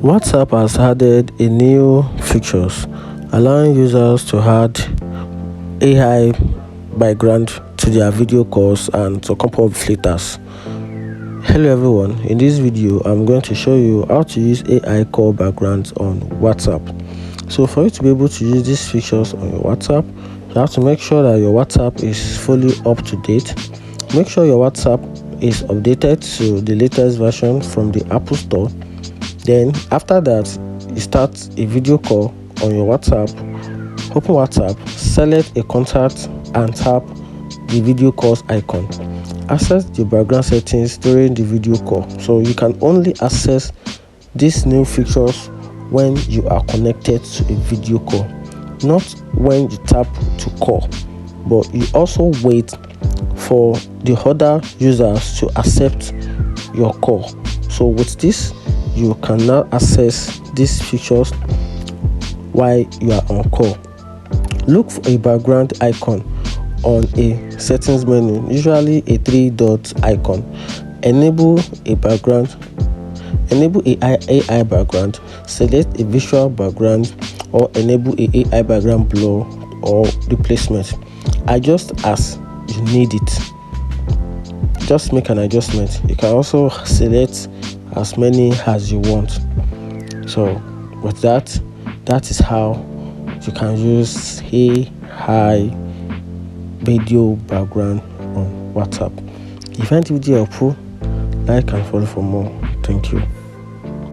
WhatsApp has added a new features allowing users to add AI background to their video calls and to come up with filters. Hello everyone, in this video I'm going to show you how to use AI call backgrounds on WhatsApp. So for you to be able to use these features on your WhatsApp, you have to make sure that your WhatsApp is fully up to date. Make sure your WhatsApp is updated to the latest version from the Apple Store. Then after that, you start a video call on your WhatsApp. Open WhatsApp, select a contact and tap the video calls icon. Access the background settings during the video call. So you can only access these new features when you are connected to a video call, not when you tap to call. But you also wait for the other users to accept your call. So with this, you can now access these features while you are on call. Look for a background icon on a settings menu, usually a 3-dot icon. Enable AI background, select a visual background, or enable a AI background blur or replacement. Adjust as you need it. Just make an adjustment. You can also select as many as you want. So with that is how you can use AI video background on WhatsApp. If you find the video helpful, like and follow for more. Thank you.